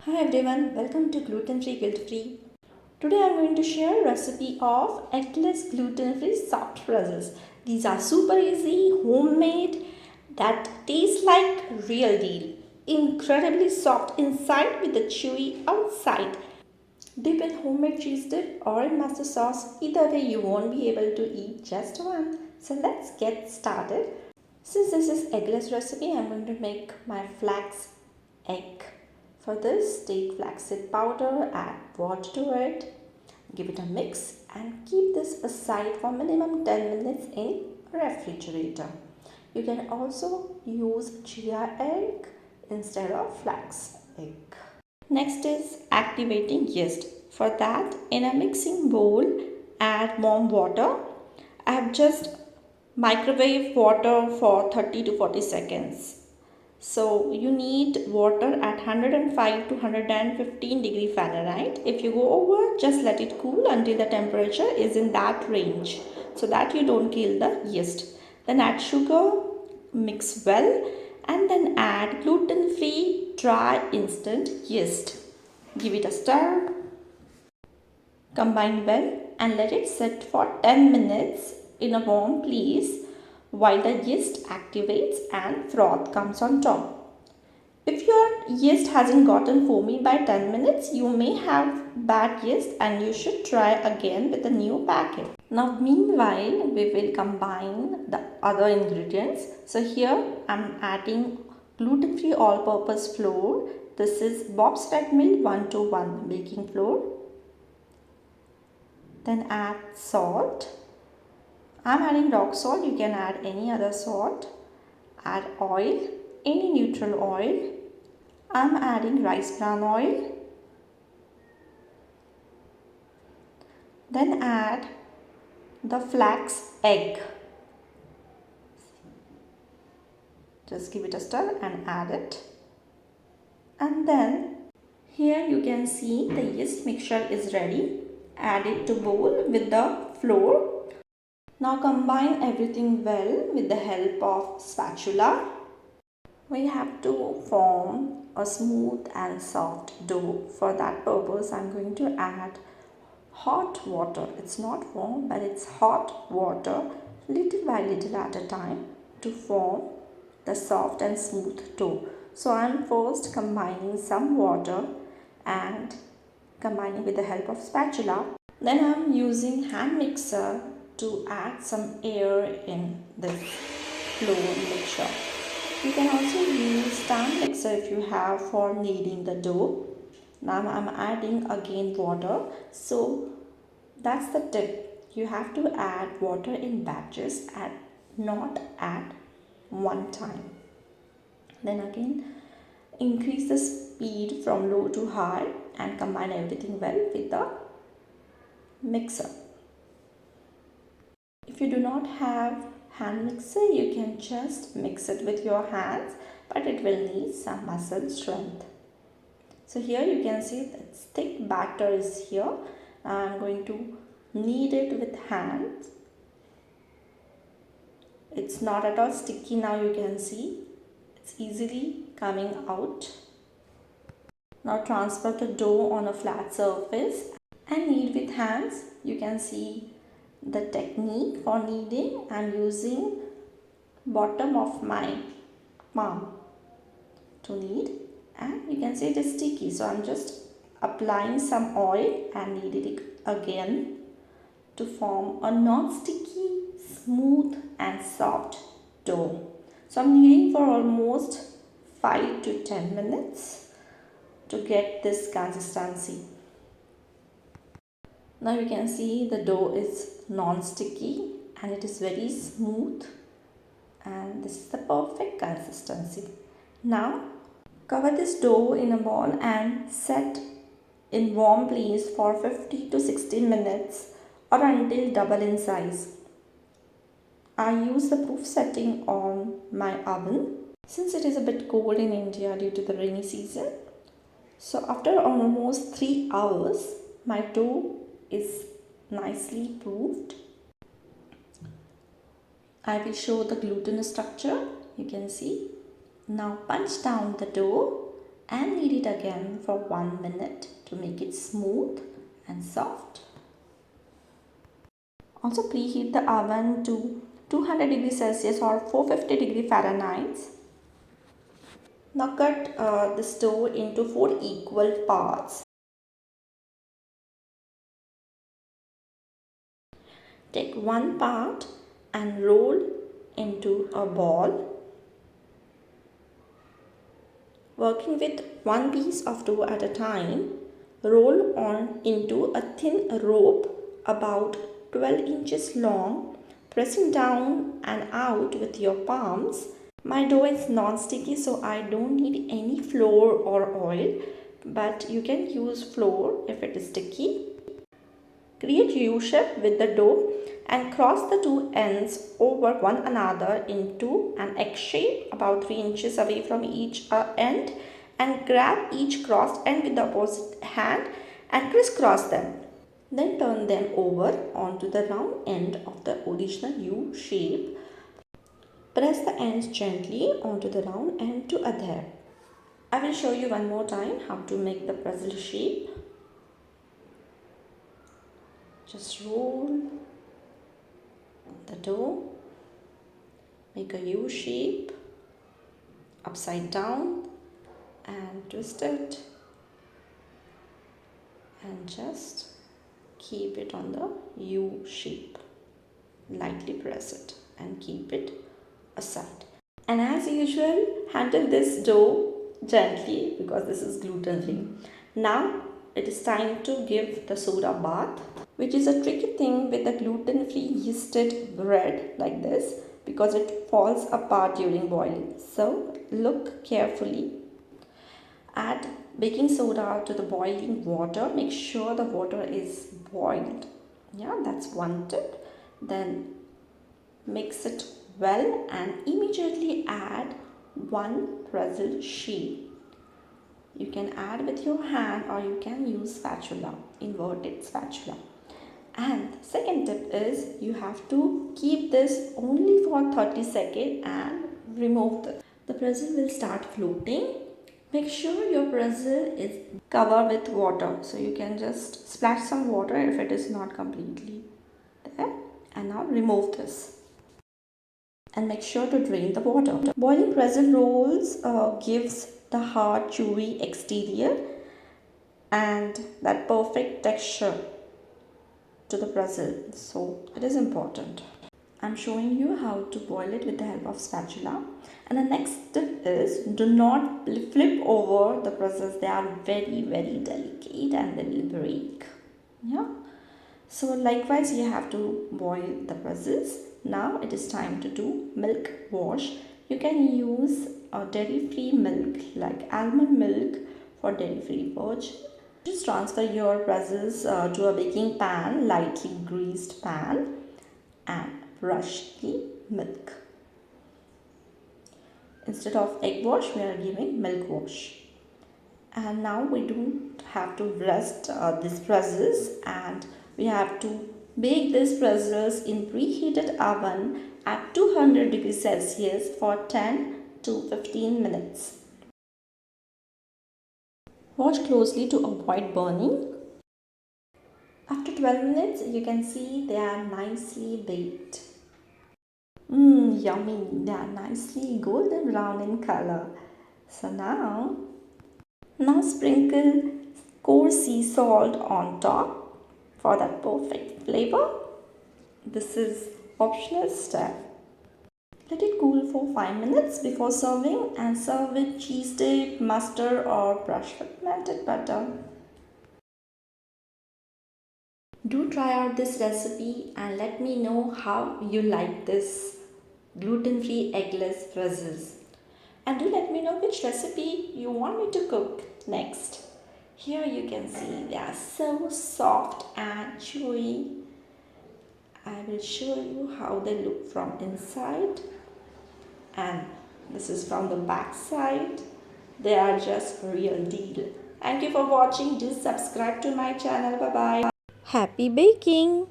Hi everyone, welcome to Gluten-free, Guilt-free. Today I'm going to share a recipe of eggless gluten-free soft pretzels. These are super easy, homemade, that taste like real deal. Incredibly soft inside with a chewy outside. Dip in homemade cheese dip or in mustard sauce. Either way you won't be able to eat just one. So let's get started. Since this is eggless recipe, I'm going to make my flax egg. For this, take flaxseed powder, add water to it, give it a mix and keep this aside for minimum 10 minutes in refrigerator. You can also use chia egg instead of flax egg. Next is activating yeast. For that, in a mixing bowl, add warm water. I have just microwave water for 30 to 40 seconds. So you need water at 105 to 115 Fahrenheit. If you go over, just let it cool until the temperature is in that range so that you don't kill the yeast. Then add sugar, mix well, and then add gluten-free dry instant yeast. Give it a stir. Combine well and let it sit for 10 minutes in a warm place while the yeast activates and froth comes on top. If your yeast hasn't gotten foamy by 10 minutes, you may have bad yeast and you should try again with a new packet. Now meanwhile, we will combine the other ingredients. So here I'm adding gluten-free all-purpose flour. This is Bob's Red Mill 1:1 baking flour. Then add salt. I'm adding rock salt. You can add any other salt. Add oil, any neutral oil. I'm adding rice bran oil. Then add the flax egg. Just give it a stir and add it. And then here you can see the yeast mixture is ready. Add it to bowl with the flour. Now combine everything well with the help of spatula. We have to form a smooth and soft dough. For that purpose, I'm going to add hot water. It's not warm, but it's hot water, little by little at a time, to form the soft and smooth dough. So I'm first combining some water and combining with the help of spatula. Then I'm using hand mixer to add some air in this flour mixture. You can also use stand mixer if you have for kneading the dough. Now I'm adding again water. So that's the tip. You have to add water in batches and not at one time. Then again increase the speed from low to high and combine everything well with the mixer. If you do not have hand mixer, you can just mix it with your hands, but it will need some muscle strength. So here you can see that thick batter is here. Now I'm going to knead it with hands. It's not at all sticky now, you can see. It's easily coming out. Now transfer the dough on a flat surface and knead with hands. You can see the technique for kneading. I'm using bottom of my palm to knead, and you can see it is sticky, so I'm just applying some oil and knead it again to form a non-sticky, smooth and soft dough. So I'm kneading for almost 5 to 10 minutes to get this consistency. Now you can see the dough is non-sticky and it is very smooth, and this is the perfect consistency. Now cover this dough in a ball and set in warm place for 50 to 60 minutes or until double in size. I use the proof setting on my oven since it is a bit cold in India due to the rainy season. So after almost 3 hours, my dough is nicely proofed. I will show the gluten structure. You can see. Now punch down the dough and knead it again for 1 minute to make it smooth and soft. Also preheat the oven to 200 degrees Celsius or 450 degrees Fahrenheit. Now cut the dough into 4 equal parts. Take one part and roll into a ball. Working with one piece of dough at a time, roll on into a thin rope about 12 inches long, pressing down and out with your palms. My dough is non-sticky, so I don't need any flour or oil, but you can use flour if it is sticky. Create U-shape with the dough and cross the two ends over one another into an egg shape about 3 inches away from each end, and grab each crossed end with the opposite hand and crisscross them. Then turn them over onto the round end of the original U shape. Press the ends gently onto the round end to adhere. I will show you one more time how to make the pretzel shape. Just roll the dough, make a U shape upside down and twist it, and just keep it on the U shape. Lightly press it and keep it aside. And as usual, handle this dough gently because this is gluten free. Now it is time to give the soda bath, which is a tricky thing with the gluten-free yeasted bread like this because it falls apart during boiling. So look carefully. Add baking soda to the boiling water. Make sure the water is boiled. Yeah, that's one tip. Then mix it well and immediately add one pretzel sheet. You can add with your hand or you can use spatula, inverted spatula. And second tip is you have to keep this only for 30 seconds and remove this. The pretzel will start floating. Make sure your pretzel is covered with water. So you can just splash some water if it is not completely there. And now remove this. And make sure to drain the water. Boiling pretzel rolls gives the hard chewy exterior and that perfect texture to the pretzel, so it is important. I'm showing you how to boil it with the help of spatula. And the next tip is do not flip over the pretzels. They are very delicate and they will break. Yeah. So likewise you have to boil the pretzels. Now it is time to do milk wash. You can use a dairy-free milk like almond milk for dairy-free version. Just transfer your pretzels to a baking pan, lightly greased pan, and brush the milk. Instead of egg wash, we are giving milk wash. And now we don't have to rest these pretzels, and we have to bake these pretzels in preheated oven at 200 degrees Celsius for 10 to 15 minutes. Watch closely to avoid burning. After 12 minutes, you can see they are nicely baked. Yummy! They are nicely golden brown in color. So now sprinkle coarse sea salt on top for that perfect flavor. This is optional step. Let it cool for 5 minutes before serving and serve with cheese dip, mustard or brush with melted butter. Do try out this recipe and let me know how you like this gluten-free eggless pretzels. And do let me know which recipe you want me to cook next. Here you can see they are so soft and chewy. I will show you how they look from inside, and this is from the back side. They are just real deal. Thank you for watching. Do subscribe to my channel. Bye bye. Happy baking!